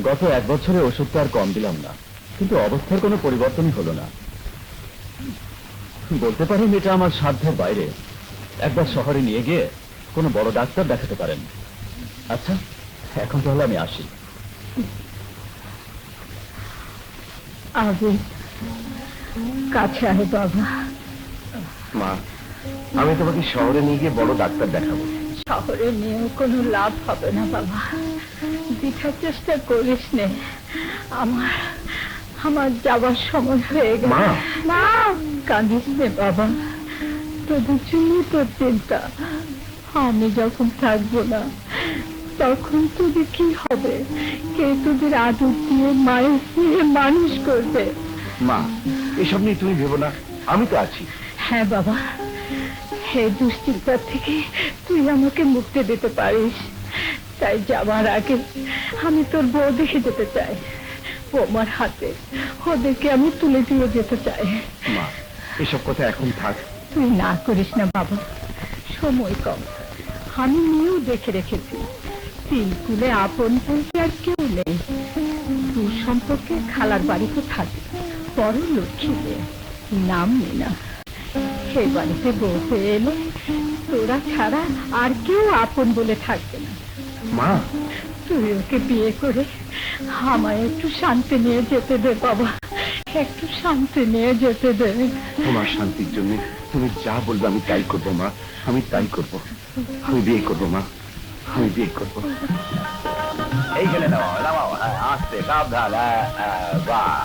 গত 1 বছরে ওষুধ তো আর কম দিলাম না, কিন্তু অবস্থার কোনো পরিবর্তনই হলো না। বলতে পারেন এটা আমার সাধ্যের বাইরে। একবার শহরে নিয়ে গিয়ে কোনো বড় ডাক্তার দেখাতে পারেন। আচ্ছা, এখন তাহলে আমি আসি। আগে কাছে আয় বাবা। মা, আমি তোমাকে শহরে নিয়ে গিয়ে বড় ডাক্তার দেখাবো। শহরে নিয়েও কোনো লাভ হবে না বাবা, দেখার চেষ্টা করিস নে। আমার আমার যাবার সময় হয়ে গেল। মা, কাঁদিস নে বাবা, তোদের জন্য তোর চিন্তা। আমি যখন থাকবো না তখন তোদের কি হবে? কে তোদের আদর দিয়ে মায়ের দিয়ে মানুষ করবে? মা, এসব নিয়ে তুমি ভেবো না, আমি তো আছি। হ্যাঁ বাবা, এই দুশ্চিন্তার থেকে তুই আমাকে মুক্তি দিতে পারিস। তাই যাবার আগে আমি তোর বউ দেখে যেতে চাই। বৌমার হাতে ওদেরকে আমি তুলে দিয়ে যেতে চাই। মা, এসব কথা এখন থাক। তুই না করিস না বাবা, সময় কম। আমি নিয়েও দেখে রেখেছি, তিলকুলে আপন বলতে আর কেউ নেই। দূর সম্পর্কে খালার বাড়িতে থাকে, বড় লক্ষ্মী মেয়ে, নাম মিনা। সেই বাড়িতে বসে এলে তোরা ছাড়া আর কেউ আপন বলে থাকবে না। মা, তুই ওকে বিয়ে করে আমায় একটু শান্তি নিয়ে যেতে দে বাবা, একটু শান্তি নিয়ে যেতে দে। তোমার শান্তির জন্য তুমি যা বলবে আমি তাই করবো মা, আমি তাই করবো। আমি বিয়ে করবো মা, আমি বিয়ে করবো। এইখানে নামাও নামাও, আস্তে সাবধান। বাহ,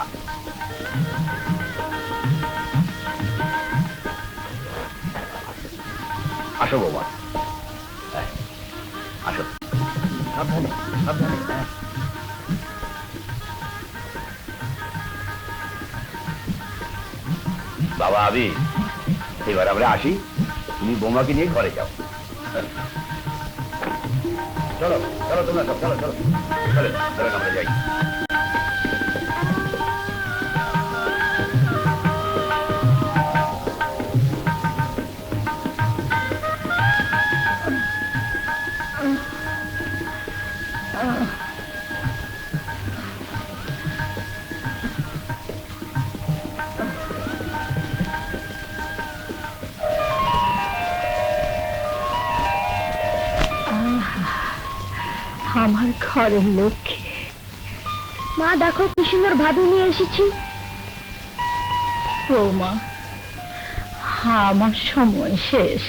আসো বৌমা, আসো। সাবধানে সাবধানে। বাবা আবি, এবার আমরা আসি, তুমি বৌমাকে নিয়ে ঘরে যাও। চলো চলো তোমরা সব, চলো চলো চলো চলো আমরা যাই। আমার ঘরের লক্ষ্মী। মা দেখো কি সুন্দর ভাবি নিয়ে এসেছি। বৌমা, আমার সময় শেষ।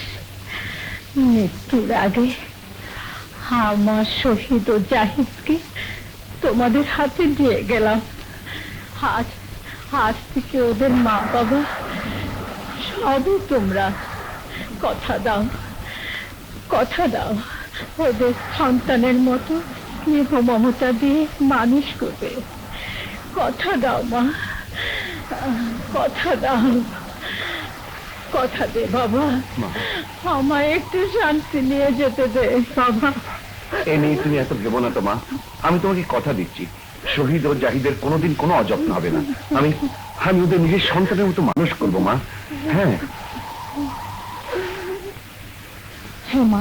মৃত্যুর আগে আমার শহীদ ও জাহিদকে তোমাদের হাতে দিয়ে গেলাম। আজ আজ থেকে ওদের মা বাবা সবই তোমরা। কথা দাও, কথা দাও, ওদের সন্তানের মতো স্নেহ মমতা দিয়ে মানুষ করবে। কথা দাও মা, কথা দাও, কথা দে বাবা, আমায় একটু শান্তি নিয়ে যেতে দে বাবা। এ নিয়ে তুমি এত ভেবো না তো মা, আমি তোমাকে কথা দিচ্ছি, শহীদ ও জাহিদের কোনোদিন কোনো অযত্ন হবে না। আমি আমি ওদের নিজের সন্তানের মতো মানুষ করবো মা। হ্যাঁ হ্যাঁ মা,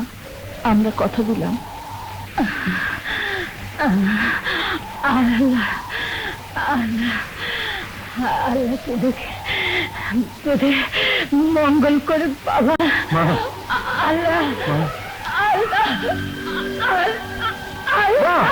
আমরা কথা দিলাম। আল্লাহ আল্লাহ আল্লাহ তোদের মঙ্গল করে বাবা। আল্লাহ আল্লাহ আল্লাহ।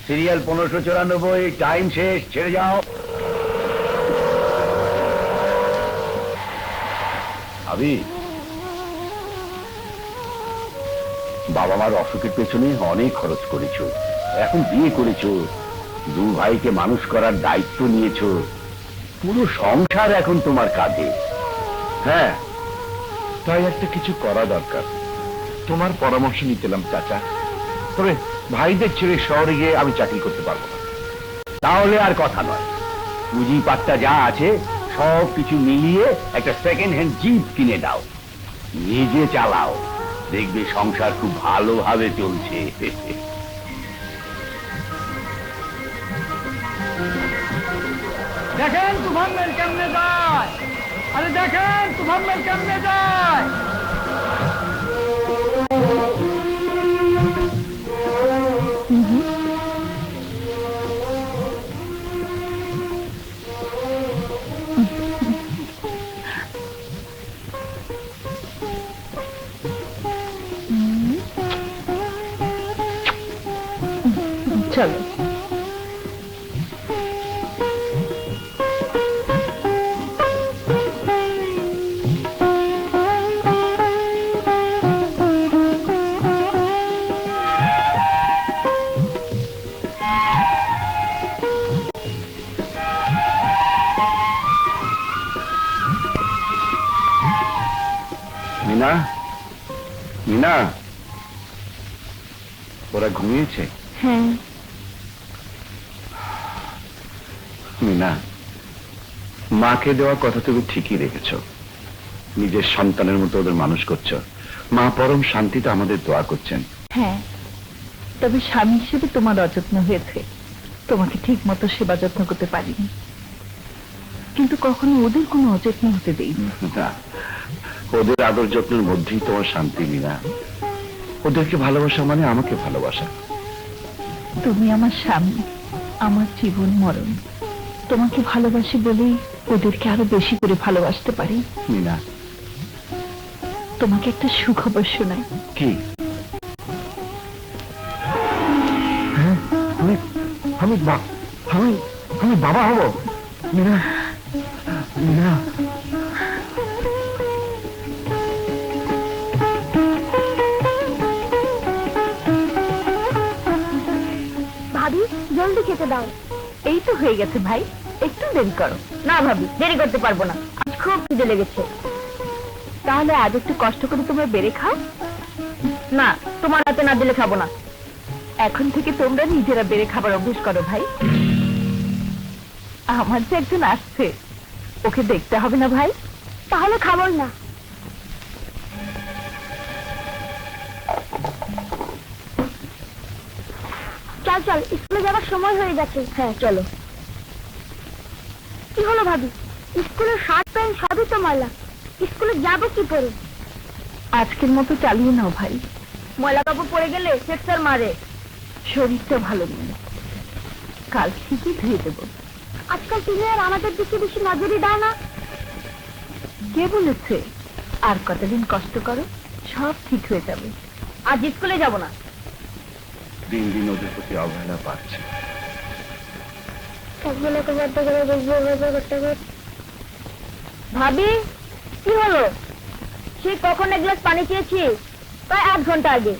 সিরিয়াল 1594, টাইম শেষ, ছেড়ে যাও। আবি, বাবা মার অসুখের পেছনে অনেক খরচ করেছো, এখন বিয়ে করেছো, 2 ভাইকে মানুষ করার দায়িত্ব নিয়েছো, পুরো সংসার এখন তোমার কাঁধে। হ্যাঁ, তাই একটা কিছু করা দরকার। তোমার পরামর্শ নিতেলাম চাচা, তবে ভাইদের ছেড়ে শহরে গিয়ে আমি চাকরি করতে পারবো না। তাহলে আর কথা নয়, পুঁজি পাত্তা যা আছে সব কিছু মিলিয়ে একটা সেকেন্ড হ্যান্ড জিপ কিনে দাও, নিজে চালাও, দেখবে সংসার খুব ভালোভাবে চলছে। দেখেন তুফান কেমনে যায়। আরে দেখেন তুফান কেমনে যায়। চলো। মিনা, মিনা, ওরা ঘুমিয়েছে? হ্যাঁ। মিনা, মাকে দেওয়া কথা তুমি ঠিকই রেখেছ। নিজের সন্তানের মতো ওদের মানুষ করছো। মা পরম শান্তিতে আমাদের দোয়া করছেন। হ্যাঁ, তবে স্বামী হিসেবে তোমার অযত্ন হয়েছে, তোমাকে ঠিক মতো সেবা যত্ন করতে পারিনি, কিন্তু কখনো ওদের কোনো অযত্ন হতে দেইনি। না, ওদের আদর যত্নের মধ্যেই তোমার শান্তি। মিনা, ওদেরকে ভালোবাসা মানে আমাকে ভালোবাসা। তুমি আমার স্বামী, আমার জীবন মরণ। তোমাকে ভালোবাসি বলেই ওদেরকে আরো বেশি করে ভালোবাসতে পারি। মিনা, তোমাকে একটা সুখবর শোনাই। কি? হ্যাঁ, আমি আমি আমি আমি বাবা হব। মিনা, মিনা, ভাবি জলদি খেতে দাও। এই তো হয়ে গেছে ভাই, একটু দেরি করো। না ভাবি, দেরি করতে পারবো না, আজ খুব খিদে লেগেছে। তাহলে আজ একটু কষ্ট করে তোমরা বেড়ে খাও। না, তোমার হাতে না দিলে খাবো না। এখন থেকে তোমরা নিজেরা বেড়ে খাবার অভ্যেস করো ভাই। আমার যে একজন আসছে, ওকে দেখতে হবে না ভাই? তাহলে খাবোই না। চল চল, স্কুলে যাওয়ার সময় হয়ে যাচ্ছে। হ্যাঁ চলো। কি হলো ভাবি? স্কুলের শার্ট প্যান্ট সবই তো ময়লা, স্কুলে যাবো কি করে? আজকের মতো চালিয়ে নাও ভাই, ময়লা কাপড় পরে গেলে সেক্সার মারে। শরীরটা ভালো নেই, কাল ঠিকই ধুয়ে দেবো। আজকাল তুমি আর আমাদের দিকে বেশি নজরই দাও না। কে বলেছে? আর কতদিন কষ্ট করো, সব ঠিক হয়ে যাবে। আজ স্কুলে যাব না। দিন দিন ওদের প্রতি অবহেলা পাচ্ছে। ভাবি, কি হলো? সে কখন এক গ্লাস পানি চেয়েছি, প্রায় 8 ঘন্টা আগে।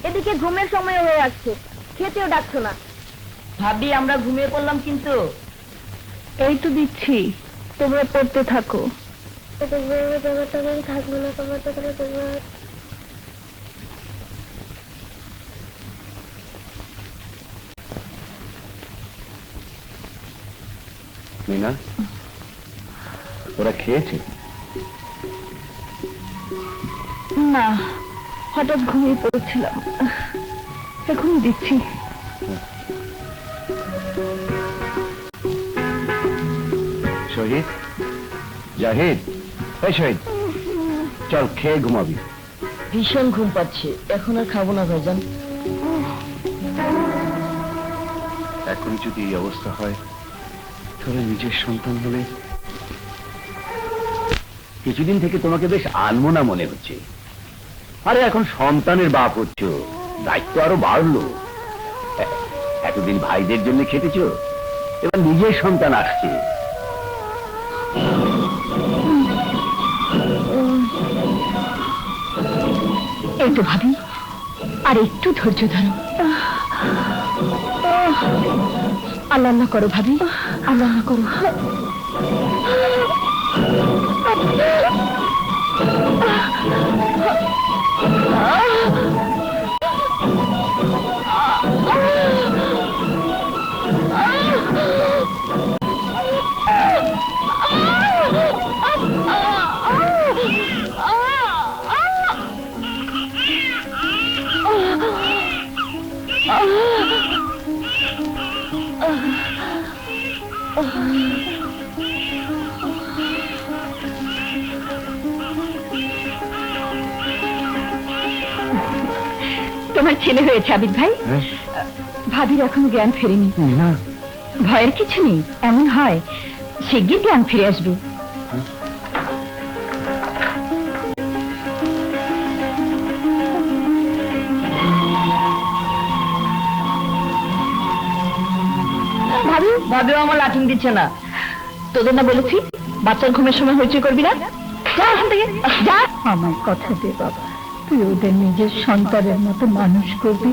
এদিকে ঘুমের সময় হয়ে আসছে, খেতেও ডাকছো না। ভাবি, আমরা ঘুমিয়ে পড়লাম কিন্তু। এই তো দিচ্ছি, তোমরা পড়তে থাকো। মিনা, ওরা খেয়েছে? না, হঠাৎ ঘুমিয়ে পড়েছিলাম, এখন দিচ্ছি। শহীদ, জাহিদ, এই শহীদ, চল খেয়ে ঘুমাবি। ভীষণ ঘুম পাচ্ছে, এখন আর খাবো না ভাইজান। এখন যদি এই অবস্থা হয়, তাহলে নিজের সন্তান হলে কিছুদিন থেকে তোমাকে বেশ আনমনা মনে হচ্ছে। আরে এখন সন্তানের বাপ হচ্ছ, দায়িত্ব আরো বাড়লো। এতদিন ভাইদের জন্য খেটেছ, এবার নিজের সন্তান আসছে। এই তো ভাবি, আর একটু ধৈর্য ধরো। আল্লাহ আল্লাহ করো ভাবি, আল্লাহ আল্লাহ করো। তোমার ছেলে হয়েছে আবিদ ভাই। ভাবির এখনো জ্ঞান ফেরেনি। না, ভয়ের কিছু নেই, এমন হয় শিগগির জ্ঞান ফিরে আসবে। ভাবি, ভাবিও আমার লাঠিং দিচ্ছে না। তোদের না বলেছি বাচ্চার ঘুমের সময় হইচই করবি না? যা এখান থেকে, যা। আমার কথা দে বাবা, তুই ওদের নিজের সন্তানের মতো মানুষ করবি।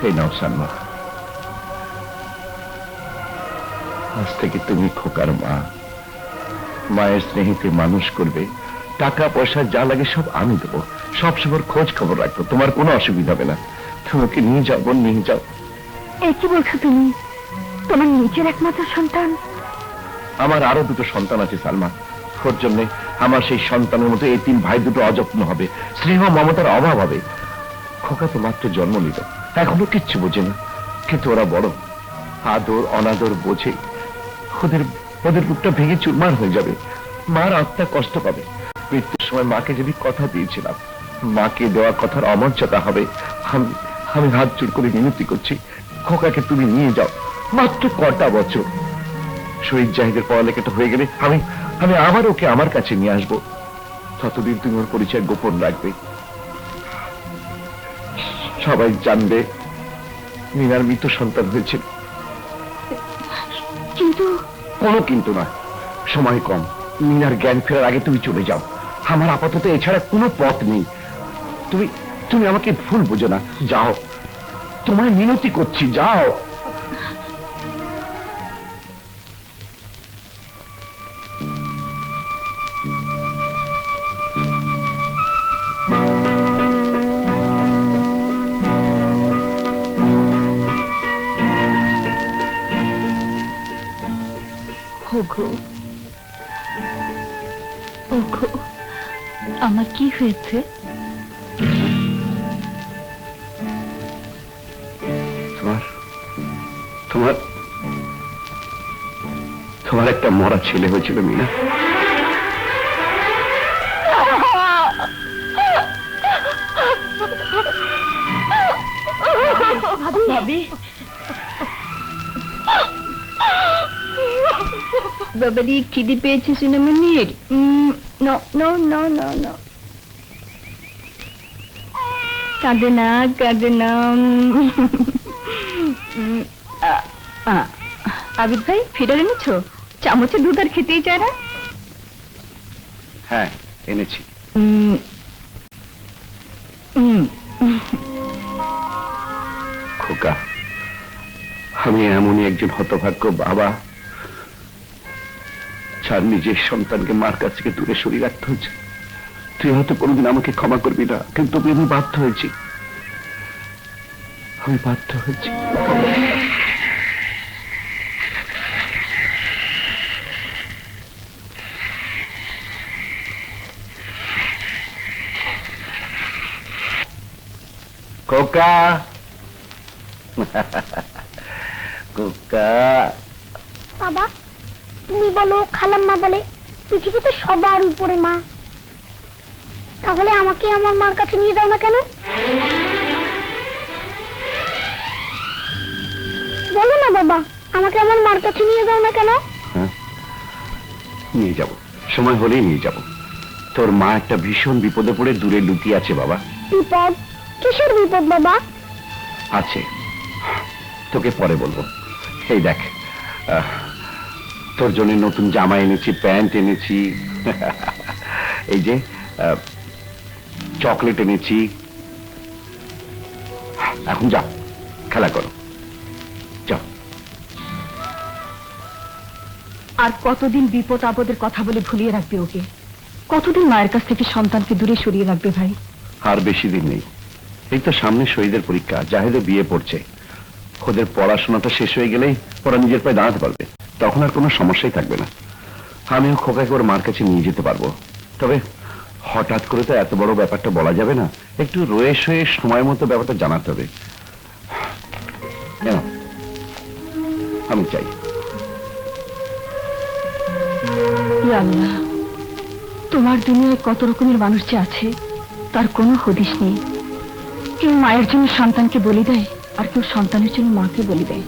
এই নাও সালমা, আজ থেকে তুমি খোকার মা। মায়ের স্নেহিতে মানুষ করবে, টাকা পয়সা যা লাগে সব আমি দেবো, সব সময় খোঁজ খবর রাখবো, তোমার কোনো অসুবিধা হবে না। তুমি ওকে নিয়ে যাও বোন, নিয়ে যাও। এ কি বলছো তুমি? তোমার নিজের একমাত্র সন্তান? আমার আরো দুটো সন্তান আছে সালমা, ওর জন্য আমার সেই সন্তানের মতো এই তিন ভাই দুটো অযত্ন হবে, স্নেহ মমতার অভাব হবে। খোকা তো মাত্র জন্ম নিল, এখনো কিচ্ছু বোঝে না, কিন্তু ওরা বড়, আদর অনাদর বোঝে। ওদের ওদের বুকটা ভেঙে চুরমার হয়ে যাবে, মার আত্মা কষ্ট পাবে। মৃত্যুর সময় মাকে যদি কথা দিয়েছিলাম, মাকে দেওয়া কথার অমর্যাদা হবে। আমি হাত জোর করে মিনতি করছি, খোকাকে তুমি নিয়ে যাও। মাত্র কটা বছর, শহীদ জাহিদের পড়ালেখাটা হয়ে গেলে আমি আমি আবার ওকে আমার কাছে নিয়ে আসবো। ততদিন তুমি ওর পরিচয় গোপন রাখবে, সবাই জানবে মিনার মৃত সন্তান হয়েছে। কিন্তু কোনো কিন্তু নয়, সময় কম, মিনার জ্ঞান ফেরার আগে তুমি চলে যাও। আমার আপাতত এছাড়া কোনো পথ নেই। তুমি তুমি আমাকে ভুল বুঝো না, যাও, তোমায় মিনতি করছি, যাও। ওগো, ওগো, আমার কি হয়েছে? তোমার তোমার তোমার একটা মরা ছেলে হয়েছিল মিনা। ভাবি, বাবারি খিদে পেয়েছে সিনেমানির। No no no no no, কাঁদে না, কাঁদে না। আবিদ ভাই, ফিডার এনেছো? চামচে দুধ আর খেতেই চায় না। হ্যাঁ, এনেছি। খোকা, আমি এমনই একজন হতভাগ্য বাবা, যার নিজের সন্তানকে মার কাছ থেকে দূরে সরিয়ে রাখতে হয়েছে। তুই হয়তো কোনোদিন আমাকে ক্ষমা করবি না, কিন্তু আমি বাধ্য হয়েছি, আমি বাধ্য হয়েছি। খোকা, খোকা। বাবা, তুমি বলো, খালাম্মা বলে পৃথিবীতে সবার উপরে মা, তাহলে আমাকে আমার মার কাছে নিয়ে যাও না কেন? বলো না বাবা, আমাকে আমার মার কাছে নিয়ে যাও না কেন? হ্যাঁ, নিয়ে যাব, সময় হলেই নিয়ে যাব। তোর মা একটা ভীষণ বিপদে পড়ে দূরে লুকিয়ে আছে বাবা। বিপদ? কিসের বিপদ বাবা? আছে, তোকে পরে বলবো। এই দেখ, তোর জন্য নতুন জামা এনেছি, প্যান্ট এনেছি, এই যে চকলেট এনেছি। এখন যাও, খেলা করো, যাও। আর কতদিন বিপদ আপদের কথা বলে ভুলিয়ে রাখবে ওকে? কতদিন মায়ের কাছ থেকে সন্তানকে দূরে সরিয়ে রাখবে ভাই? আর বেশি দিন নেই, এই তো সামনে শহীদের পরীক্ষা, জাহেদও বিয়ে পড়ছে। ওদের পড়াশোনাটা শেষ হয়ে গেলেই ওরা নিজের পায়ে দাঁড়াতে পারবে, তখন আর কোনো সমস্যাই থাকবে না। আমিও খোকাকে ওর মার কাছে নিয়ে যেতে পারবো। তবে হঠাৎ করে তো এত বড় ব্যাপারটা বলা যাবে না, একটু রয়ে সয়ে সময় মতো ব্যাপারটা জানাতে হবে। আমি চাই। ইয়া আল্লাহ, তোমার দুনিয়ায় কত রকমের মানুষ যে আছে তার কোনো হদিশ নেই। কেউ মায়ের জন্য সন্তানকে বলি দেয়, আর কেউ সন্তানের জন্য মাকে বলি দেয়।